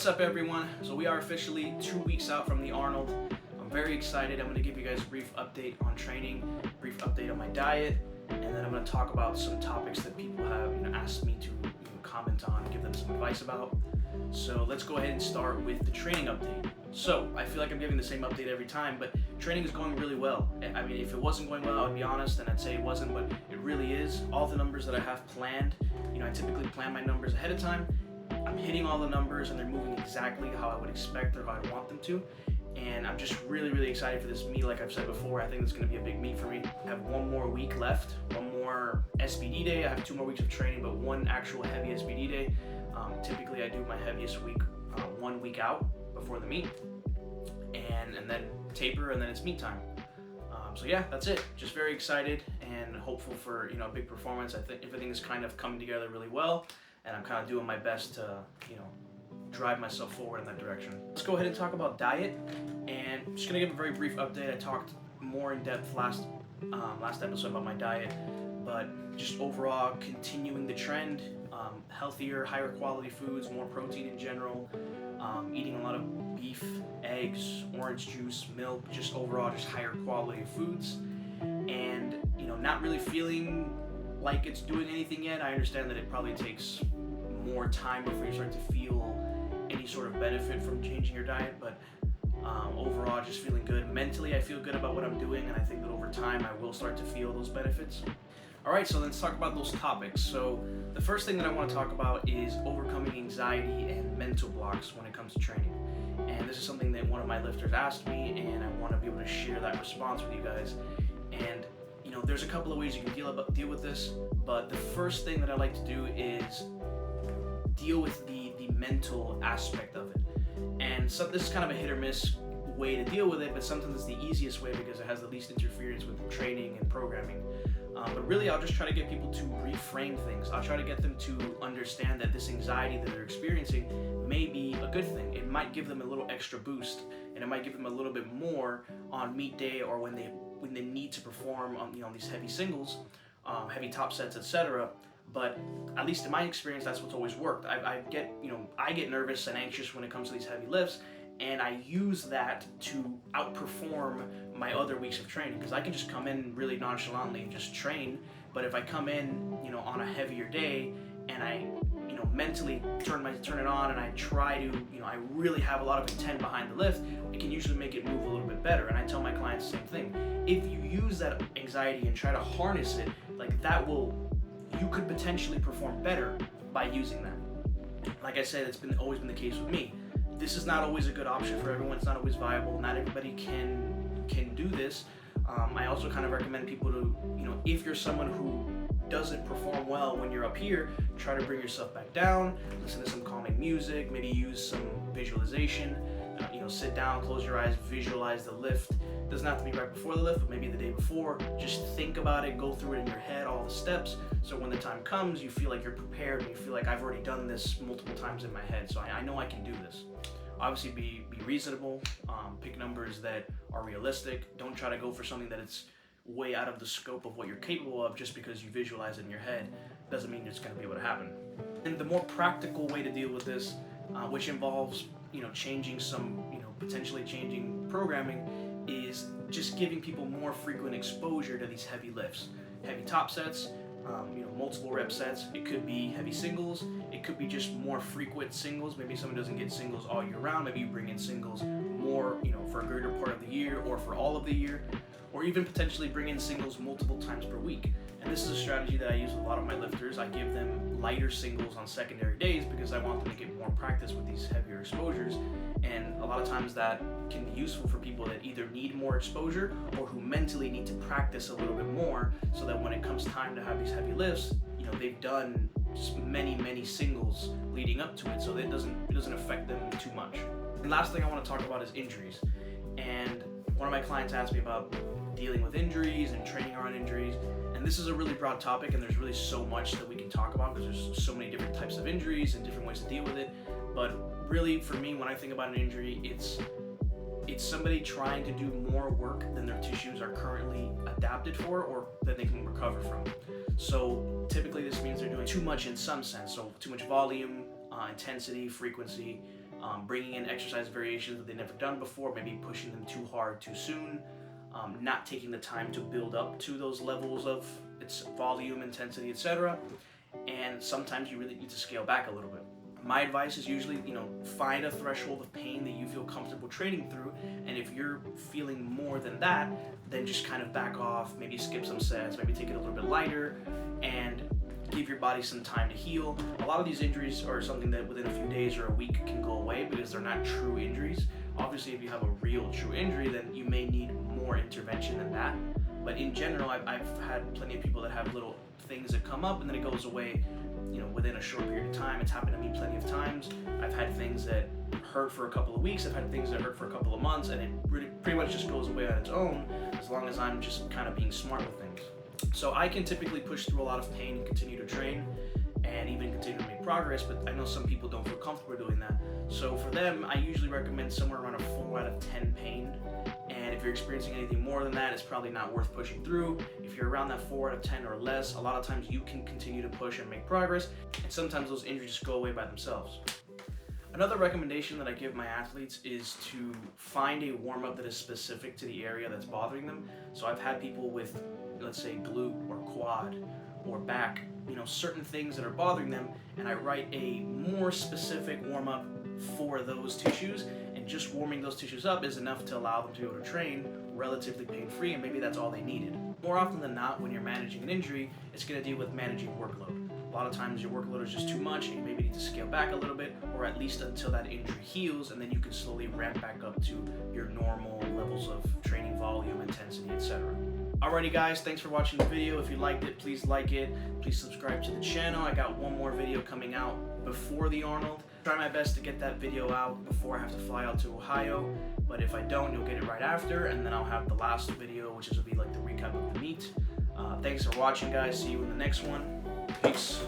What's up, everyone? So we are officially 2 weeks out from the Arnold. I'm very excited. I'm going to give you guys a brief update on training, brief update on my diet, and then I'm going to talk about some topics that people have asked me to comment on, give them some advice about. So let's go ahead and start with the training update. So I feel like I'm giving the same update every time, but training is going really well. I mean, if it wasn't going well, I would be honest and I'd say it wasn't, but it really is. All the numbers that I have planned, I typically plan my numbers ahead of time. I'm hitting all the numbers and they're moving exactly how I would expect or how I want them to. And I'm just really excited for this meet. Like I've said before, I think it's going to be a big meet for me. I have one more week left, one more SBD day. I have 2 more weeks of training, but one actual heavy SBD day. Typically I do my heaviest week 1 week out before the meet, and then taper, and then it's meet time. So yeah, that's it. Just very excited and hopeful for a big performance. I think everything is kind of coming together really well, and I'm kind of doing my best to drive myself forward in that direction. Let's go ahead and talk about diet, and I'm just gonna give a very brief update. I talked more in depth last episode about my diet, but just overall continuing the trend, healthier, higher quality foods, more protein in general, eating a lot of beef, eggs, orange juice, milk, just overall just higher quality foods, and not really feeling like it's doing anything yet. I understand that it probably takes more time before you start to feel any sort of benefit from changing your diet, but overall just feeling good. Mentally, I feel good about what I'm doing, and I think that over time I will start to feel those benefits. Alright, so let's talk about those topics. So the first thing that I want to talk about is overcoming anxiety and mental blocks when it comes to training. And this is something that one of my lifters asked me, and I want to be able to share that response with you guys. And there's a couple of ways you can deal with this, but the first thing that I like to do is deal with the mental aspect of it. And so this is kind of a hit or miss way to deal with it, but sometimes it's the easiest way because it has the least interference with training and programming. But really, I'll just try to get people to reframe things. I'll try to get them to understand that this anxiety that they're experiencing may be a good thing. It might give them a little extra boost, and it might give them a little bit more on meet day or when they need to perform on these heavy singles, heavy top sets, etc. But at least in my experience, that's what's always worked. I get nervous and anxious when it comes to these heavy lifts, and I use that to outperform my other weeks of training, because I can just come in really nonchalantly and just train. But if I come in, on a heavier day and I, mentally turn it on and I try to, I really have a lot of intent behind the lift, it can usually make it move a little bit better. And I tell my clients the same thing. If you use that anxiety and try to harness it, you could potentially perform better by using that. Like I said, it's always been the case with me. This is not always a good option for everyone. It's not always viable. Not everybody can do this. I also kind of recommend people to, if you're someone who doesn't perform well when you're up here, try to bring yourself back down, listen to some calming music, maybe use some visualization, sit down, close your eyes, visualize the lift. It doesn't have to be right before the lift, but maybe the day before. Just think about it, go through it in your head, all the steps, so when the time comes, you feel like you're prepared and you feel like I've already done this multiple times in my head, so I know I can do this. Obviously be reasonable, pick numbers that are realistic. Don't try to go for something that it's way out of the scope of what you're capable of just because you visualize it in your head. Doesn't mean it's going to be able to happen. And the more practical way to deal with this, which involves changing some, potentially changing programming, is just giving people more frequent exposure to these heavy lifts, heavy top sets, multiple rep sets. It could be heavy singles. It could be just more frequent singles. Maybe someone doesn't get singles all year round. Maybe you bring in singles more, for a greater part of the year or for all of the year, or even potentially bring in singles multiple times per week. And this is a strategy that I use with a lot of my lifters. I give them lighter singles on secondary days because I want them to get more practice with these heavier exposures. And a lot of times that can be useful for people that either need more exposure or who mentally need to practice a little bit more, so that when it comes time to have these heavy lifts, they've done many singles leading up to it, so that it doesn't affect them too much. And last thing I want to talk about is injuries. And one of my clients asked me about dealing with injuries and training around injuries. And this is a really broad topic, and there's really so much that we can talk about because there's so many different types of injuries and different ways to deal with it. But really, for me, when I think about an injury, it's somebody trying to do more work than their tissues are currently adapted for or that they can recover from. So typically this means they're doing too much in some sense, so too much volume, intensity, frequency, bringing in exercise variations that they've never done before, maybe pushing them too hard too soon, not taking the time to build up to those levels of its volume, intensity, etc. And sometimes you really need to scale back a little bit. My advice is usually, find a threshold of pain that you feel comfortable training through, and if you're feeling more than that, then just kind of back off, maybe skip some sets, maybe take it a little bit lighter, and give your body some time to heal. A lot of these injuries are something that within a few days or a week can go away because they're not true injuries. Obviously, if you have a real true injury, then you may need more intervention than that. But in general, I've had plenty of people that have little things that come up and then it goes away, within a short period of time. It's happened to me plenty of times. I've had things that hurt for a couple of weeks. I've had things that hurt for a couple of months, and it pretty much just goes away on its own as long as I'm just kind of being smart with things. So I can typically push through a lot of pain and continue to train and even continue to make progress, but I know some people don't feel comfortable doing that. So for them, I usually recommend somewhere around a 4 out of 10 pain. And if you're experiencing anything more than that, it's probably not worth pushing through. If you're around that 4 out of 10 or less, a lot of times you can continue to push and make progress, and sometimes those injuries just go away by themselves. Another recommendation that I give my athletes is to find a warm-up that is specific to the area that's bothering them. So I've had people with, let's say, glute or quad or back, certain things that are bothering them, and I write a more specific warm-up for those tissues, and just warming those tissues up is enough to allow them to be able to train relatively pain-free, and maybe that's all they needed. More often than not, when you're managing an injury, it's going to deal with managing workload. A lot of times your workload is just too much and you maybe need to scale back a little bit, or at least until that injury heals, and then you can slowly ramp back up to your normal levels of training volume, intensity, etc. Alrighty guys, thanks for watching the video. If you liked it, please like it. Please subscribe to the channel. I got one more video coming out before the Arnold. Try my best to get that video out before I have to fly out to Ohio, but if I don't, you'll get it right after, and then I'll have the last video, which will be like the recap of the meet. Thanks for watching guys. See you in the next one. Peace.